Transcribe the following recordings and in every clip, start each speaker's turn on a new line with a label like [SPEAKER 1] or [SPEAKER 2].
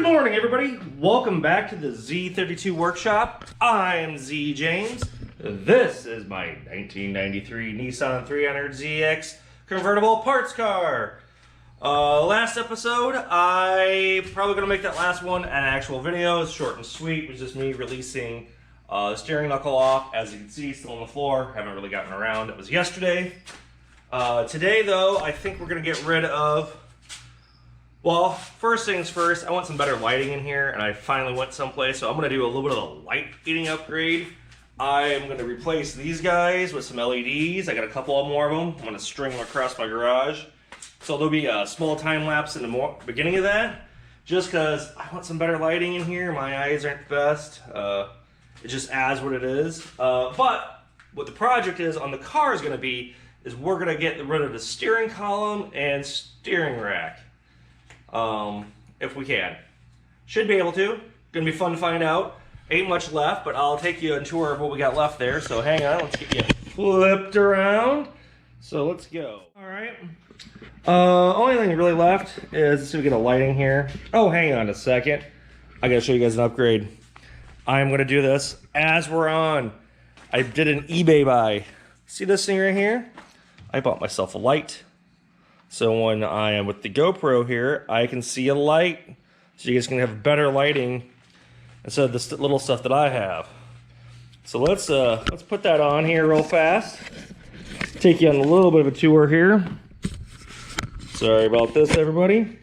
[SPEAKER 1] morning, everybody. Welcome back to the Z32 workshop. I am Z James. This is my 1993 Nissan 300ZX convertible parts car. Last episode, I probably gonna make that last one an actual video. It's short and sweet. It was just me releasing the steering knuckle off. As you can see, still on the floor. Haven't really gotten around. It was yesterday. Today, though, I think we're gonna get rid of. Well, first things first, I want some better lighting in here, and I finally went someplace, so I'm going to do a little bit of a light-eating upgrade. I am going to replace these guys with some LEDs. I got a couple more of them. I'm going to string them across my garage. So there'll be a small time lapse in the beginning of that, just because I want some better lighting in here. My eyes aren't the best. It just adds what it is. But what the project is on the car is going to be, is we're going to get rid of the steering column and steering rack. If we can. Should be able to. Gonna be fun to find out. Ain't much left, but I'll take you on a tour of what we got left there. So hang on, let's get you flipped around. So let's go. Alright. Only thing really left is, let's see if we get a lighting here. Oh, hang on a second. I gotta show you guys an upgrade. I'm gonna do this as we're on. I did an eBay buy. See this thing right here? I bought myself a light. So when I am with the GoPro here, I can see a light. So you guys can have better lighting instead of this little stuff that I have. So let's put that on here real fast. Take you on a little bit of a tour here. Sorry about this, everybody.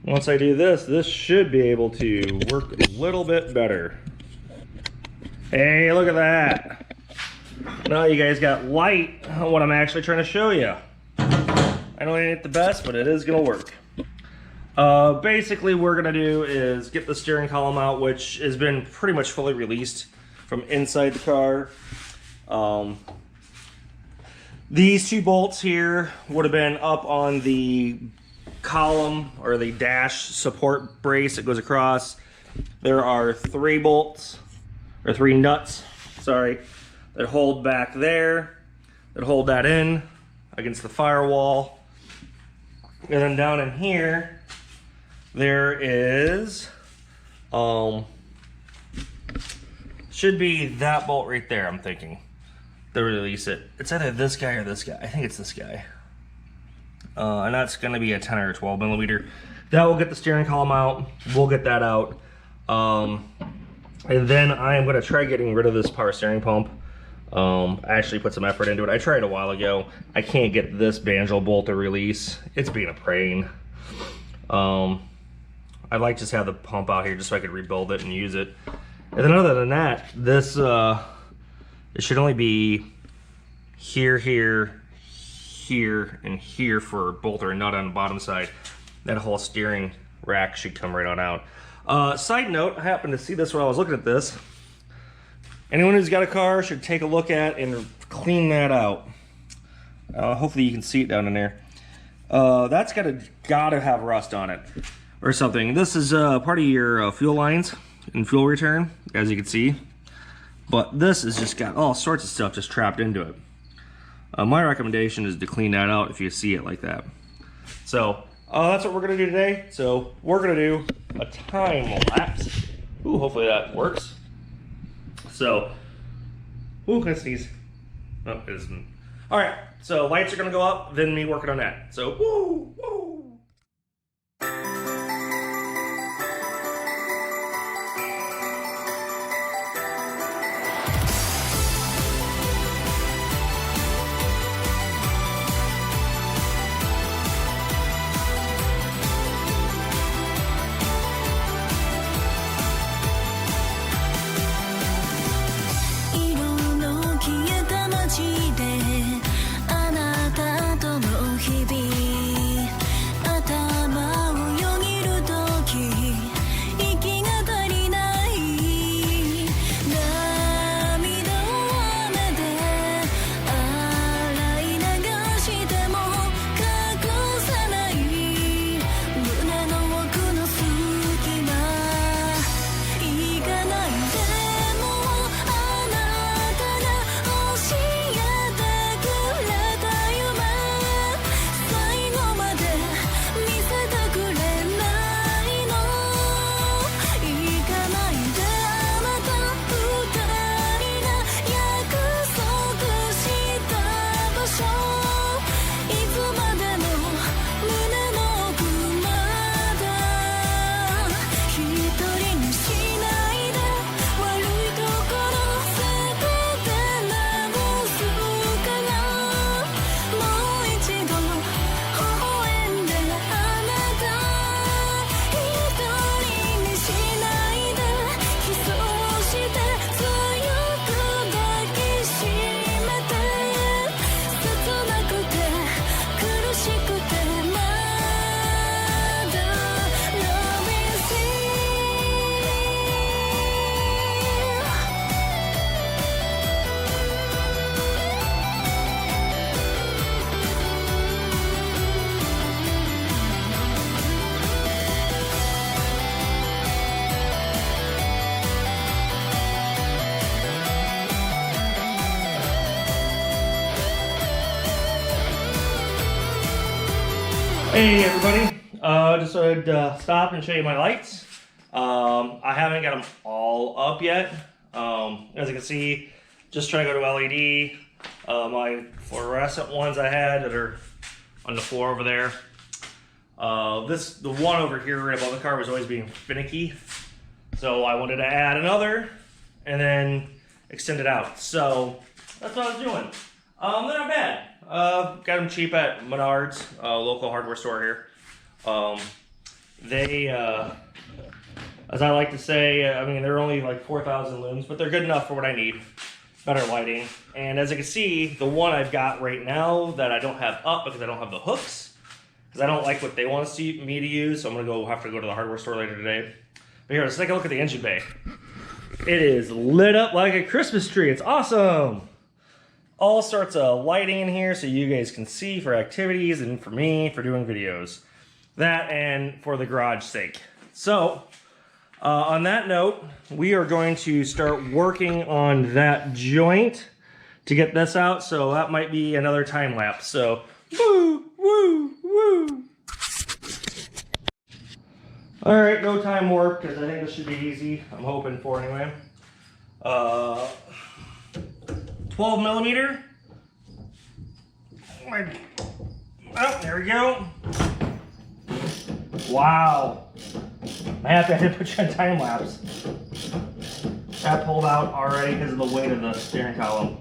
[SPEAKER 1] Once I do this, this should be able to work a little bit better. Hey, look at that. Now you guys got light on what I'm actually trying to show you. I know it ain't the best, but it is gonna work. Basically what we're gonna do is get the steering column out, which has been pretty much fully released from inside the car. These two bolts here would have been up on the column or the dash support brace that goes across. There are three bolts, or three nuts, sorry, that hold back there, that hold that in against the firewall. And then down in here, there is, should be that bolt right there, I'm thinking, to release it. It's either this guy or this guy. I think it's this guy. And that's gonna be a 10 or 12 millimeter. That will get the steering column out. We'll get that out. And then I am gonna try getting rid of this power steering pump. I actually put some effort into it. I tried a while ago. I can't get this banjo bolt to release. It's being a pain. I'd like to just have the pump out here just so I could rebuild it and use it. And then other than that, this it should only be here, here, here, and here for a bolt or a nut on the bottom side. That whole steering rack should come right on out. Side note, I happened to see this while I was looking at this. Anyone who's got a car should take a look at and clean that out. Hopefully you can see it down in there. That's gotta have rust on it or something. This is part of your fuel lines and fuel return, as you can see. But this has just got all sorts of stuff just trapped into it. My recommendation is to clean that out if you see it like that. So that's what we're gonna do today. So we're gonna do a time lapse. Ooh, hopefully that works. So, ooh, can I sneeze? No, it isn't. All right, so lights are gonna go up, then me working on that. So, woo, woo. Hey everybody, just thought I'd stop and show you my lights. I haven't got them all up yet. As you can see, just trying to go to LED. My fluorescent ones I had that are on the floor over there. The one over here right above the car was always being finicky. So I wanted to add another and then extend it out. So that's what I was doing. They're not bad. Got them cheap at Menards, local hardware store here. They, as I like to say, I mean, they're only like 4,000 lumens, but they're good enough for what I need. Better lighting. And as you can see, the one I've got right now that I don't have up because I don't have the hooks, because I don't like what they want me to use, so I'm going to have to go to the hardware store later today. But here, let's take a look at the engine bay. It is lit up like a Christmas tree. It's awesome. All sorts of lighting in here so you guys can see for activities and for me for doing videos. That and for the garage sake. So, on that note, we are going to start working on that joint to get this out. So that might be another time lapse. So, woo, woo, woo. All right, no time warp because I think this should be easy. I'm hoping for anyway. 12 millimeter. Oh, there we go. Wow. I have to put you on time lapse. That pulled out already because of the weight of the steering column.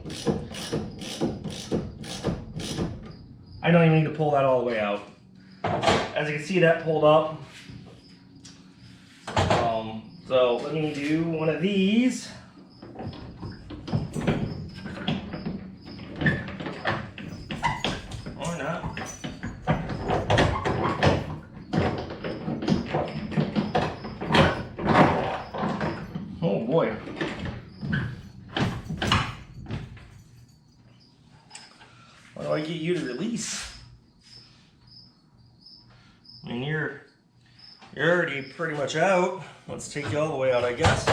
[SPEAKER 1] I don't even need to pull that all the way out. As you can see, that pulled up. So let me do one of these. Or not. Oh boy. How do I get you to release? I mean, you're already pretty much out. Let's take you all the way out, I guess.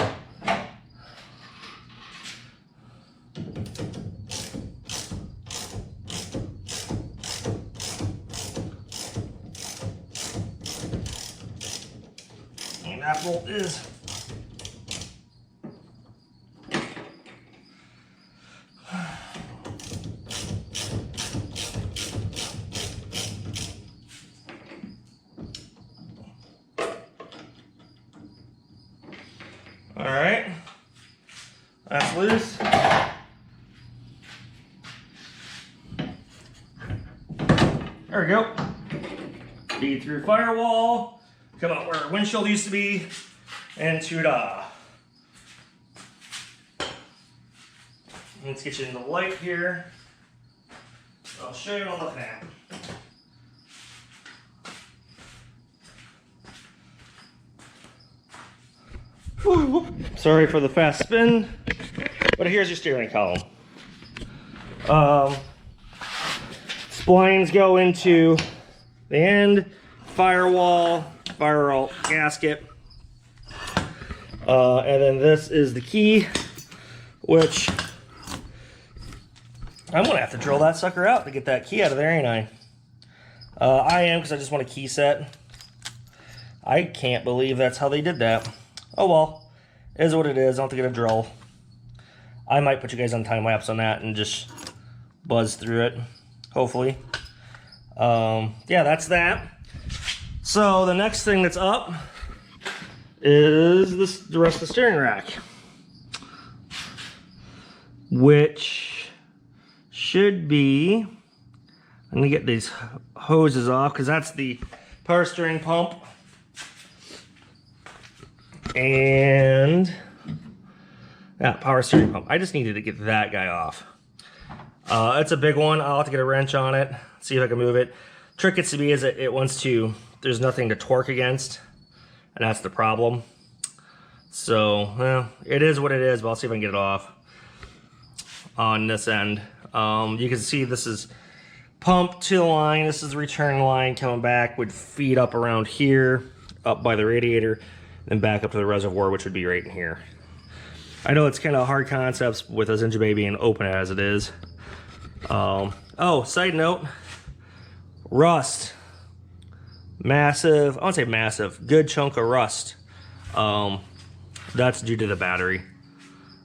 [SPEAKER 1] And that bolt is. All right, that's loose. There we go. Feed through firewall, come out where our windshield used to be, and ta-da. Let's get you in the light here. I'll show you what I'm looking at. Sorry for the fast spin, but here's your steering column. Splines go into the end, firewall gasket, and then this is the key, which I'm gonna have to drill that sucker out to get that key out of there, ain't I? I am, because I just want a key set. I can't believe that's how they did that. Oh well, it is what it is. I don't have to get a drill. I might put you guys on time lapse on that and just buzz through it, hopefully. Yeah, that's that. So the next thing that's up is the rest of the steering rack, which should be, I'm gonna get these hoses off because that's the power steering pump. And yeah, power steering pump. I just needed to get that guy off. It's a big one. I'll have to get a wrench on it, see if I can move it. Trick gets to be is it wants to, there's nothing to torque against, and that's the problem. So, well, it is what it is, but I'll see if I can get it off on this end. You can see this is pump to the line. This is the return line coming back, would feed up around here, up by the radiator, then back up to the reservoir, which would be right in here. I know it's kind of hard concepts with this engine bay being open as it is. Oh, side note, rust. massive, I won't say massive, good chunk of rust. That's due to the battery.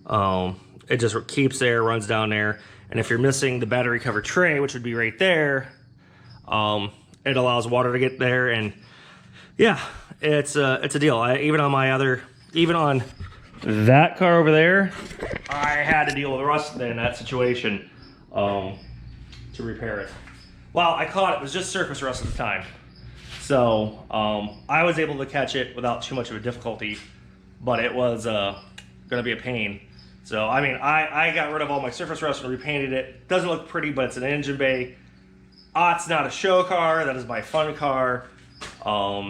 [SPEAKER 1] It just keeps there, runs down there. And if you're missing the battery cover tray, which would be right there, it allows water to get there. And yeah, it's a deal. Even on that car over there, I had to deal with rust in that situation to repair it. Well, I caught it. It was just surface rust at the time. So I was able to catch it without too much of a difficulty, but it was going to be a pain. So, I mean, I got rid of all my surface rust and repainted it. Doesn't look pretty, but it's an engine bay. It's not a show car. That is my fun car.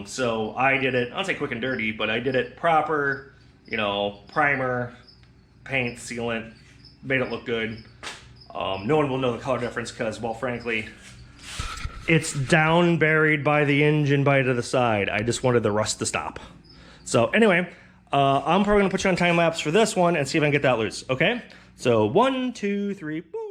[SPEAKER 1] So I did it, I don't say quick and dirty, but I did it proper, you know, primer, paint, sealant, made it look good. No one will know the color difference because, well, frankly, it's down buried by the engine bay to the side. I just wanted the rust to stop. So anyway, I'm probably gonna put you on time lapse for this one and see if I can get that loose, okay? So 1, 2, 3, boom.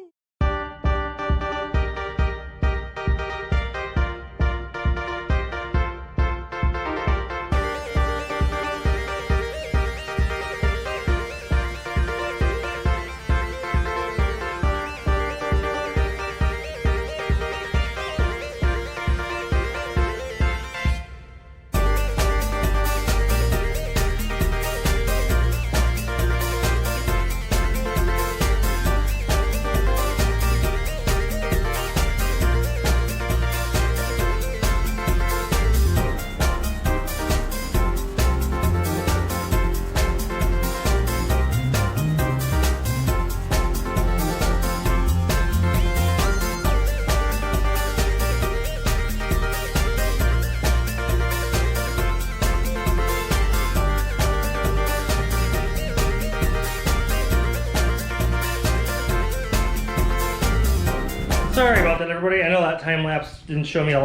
[SPEAKER 1] Sorry about that, everybody. I know that time lapse didn't show me doing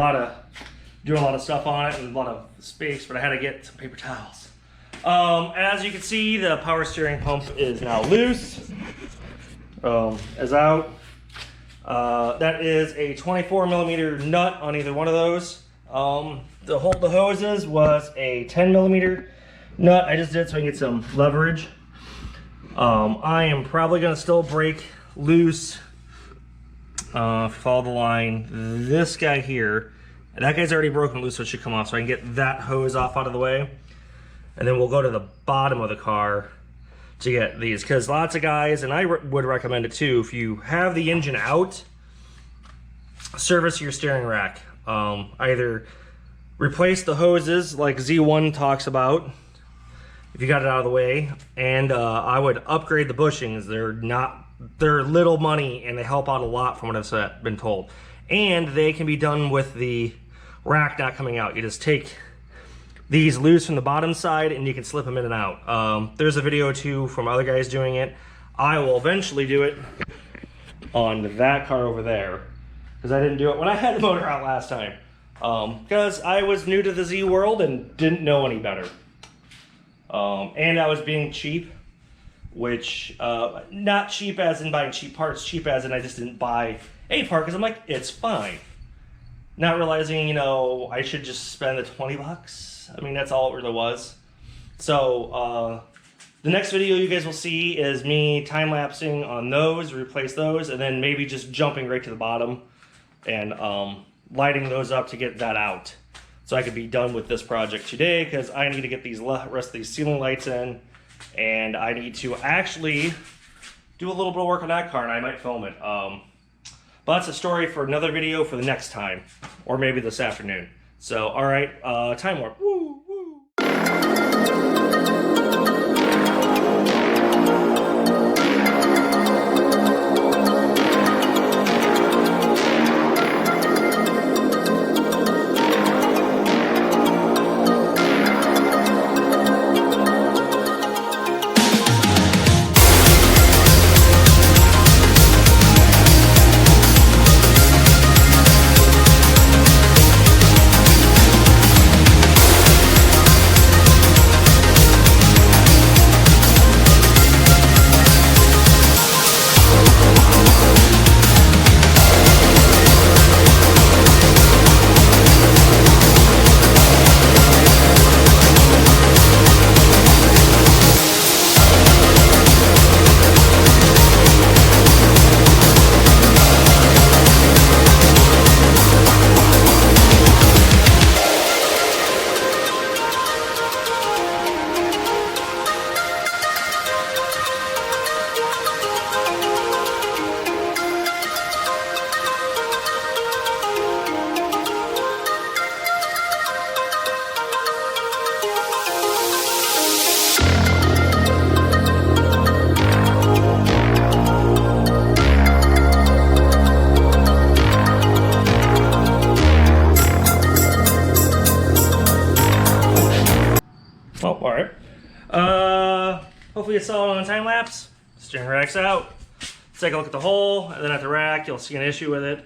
[SPEAKER 1] a lot of stuff on it and a lot of space, but I had to get some paper towels. As you can see, the power steering pump is now loose. Is out. That is a 24mm nut on either one of those. To hold the hoses was a 10mm nut. I just did it so I can get some leverage. I am probably going to still break loose, follow the line, this guy here. And that guy's already broken loose, so it should come off, so I can get that hose off out of the way. And then we'll go to the bottom of the car to get these, because lots of guys, and I would recommend it too, if you have the engine out, service your steering rack. Either replace the hoses like Z1 talks about, if you got it out of the way, and I would upgrade the bushings. They're little money and they help out a lot from what I've been told. And they can be done with the rack not coming out. You just take these loose from the bottom side and you can slip them in and out. There's a video too from other guys doing it. I will eventually do it on that car over there, because I didn't do it when I had the motor out last time. Because I was new to the Z world and didn't know any better. And I was being cheap, which, not cheap as in buying cheap parts, cheap as in I just didn't buy a part because I'm like, it's fine. Not realizing, you know, I should just spend the 20 bucks. I mean, that's all it really was. So, the next video you guys will see is me time-lapsing on those, replace those, and then maybe just jumping right to the bottom and lighting those up to get that out. So I could be done with this project today, because I need to get these rest of these ceiling lights in, and I need to actually do a little bit of work on that car, and I might film it. But that's a story for another video for the next time, or maybe this afternoon. So, all right, time warp. Woo, woo. hopefully you saw it on a time lapse. Steering rack's out. Let's take a look at the hole, and then at the rack, you'll see an issue with it.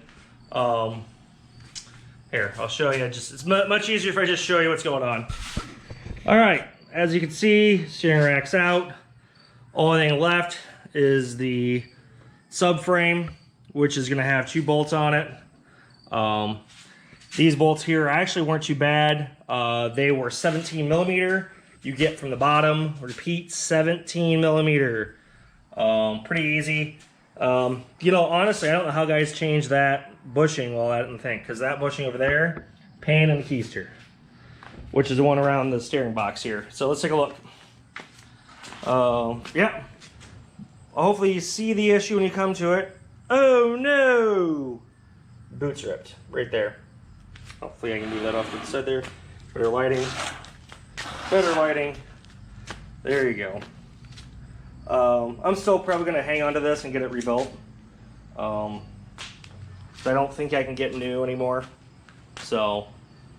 [SPEAKER 1] Here, I'll show you. It's much easier if I just show you what's going on. All right, as you can see, steering rack's out. Only thing left is the subframe, which is going to have 2 bolts on it. These bolts here actually weren't too bad. They were 17 millimeter. You get from the bottom, repeat, 17 millimeter. Pretty easy. You know, honestly, I don't know how guys change that bushing while I didn't think, because that bushing over there, pain in the keister, which is the one around the steering box here. So let's take a look. Yeah. Hopefully you see the issue when you come to it. Oh no! Boot's ripped right there. Hopefully I can move that off to the side there. Better lighting. Better lighting. There you go. I'm still probably going to hang on to this and get it rebuilt. I don't think I can get new anymore. So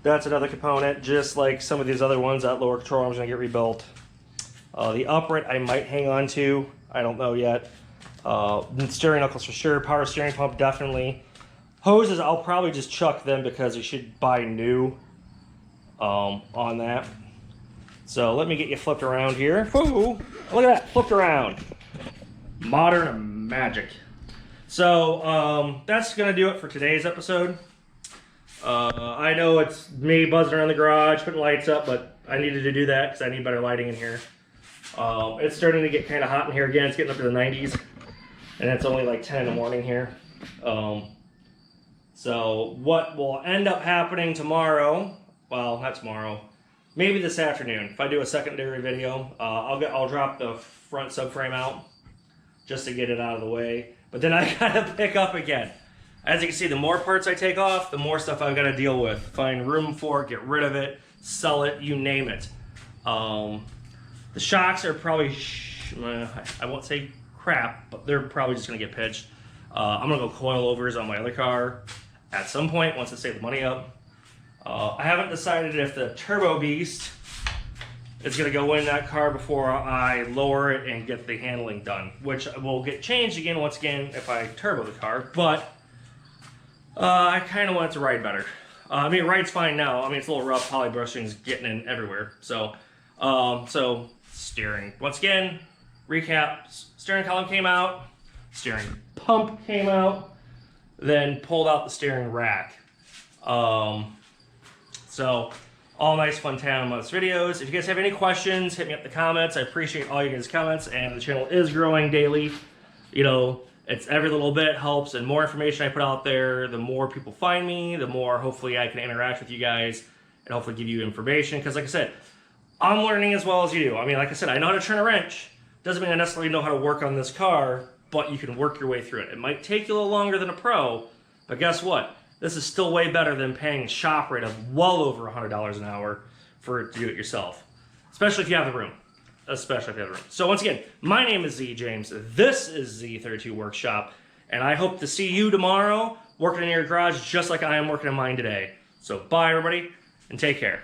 [SPEAKER 1] that's another component, just like some of these other ones. That lower control arm's going to get rebuilt. The upright I might hang on to. I don't know yet. The steering knuckles for sure. Power steering pump definitely. Hoses I'll probably just chuck them because you should buy new on that. So let me get you flipped around here. Woo! Look at that, flipped around. Modern magic. So that's gonna do it for today's episode. I know it's me buzzing around the garage, putting lights up, but I needed to do that because I need better lighting in here. It's starting to get kind of hot in here again. It's getting up to the 90s, and it's only like 10 in the morning here. So what will end up happening tomorrow, well, not tomorrow, maybe this afternoon, if I do a secondary video, I'll drop the front subframe out just to get it out of the way. But then I gotta pick up again. As you can see, the more parts I take off, the more stuff I've got to deal with. Find room for it, get rid of it, sell it, you name it. The shocks are probably, I won't say crap, but they're probably just gonna get pitched. I'm gonna go coilovers on my other car at some point once I save the money up. I haven't decided if the Turbo Beast is going to go in that car before I lower it and get the handling done, which will get changed again once again if I turbo the car, but I kind of want it to ride better. I mean, it rides fine now. I mean, it's a little rough. Poly brushing's getting in everywhere. So steering. Once again, recap. Steering column came out. Steering pump came out. Then pulled out the steering rack. So, all nice fun time on this videos. If you guys have any questions, hit me up in the comments. I appreciate all you guys' comments, and the channel is growing daily. You know, it's every little bit helps, and more information I put out there, the more people find me, the more hopefully I can interact with you guys and hopefully give you information. Because like I said, I'm learning as well as you do. I mean, like I said, I know how to turn a wrench. Doesn't mean I necessarily know how to work on this car, but you can work your way through it. It might take you a little longer than a pro, but guess what? This is still way better than paying shop rate of well over $100 an hour for it to do it yourself. Especially if you have the room. Especially if you have the room. So once again, my name is Z James. This is Z32 Workshop. And I hope to see you tomorrow working in your garage just like I am working in mine today. So bye everybody and take care.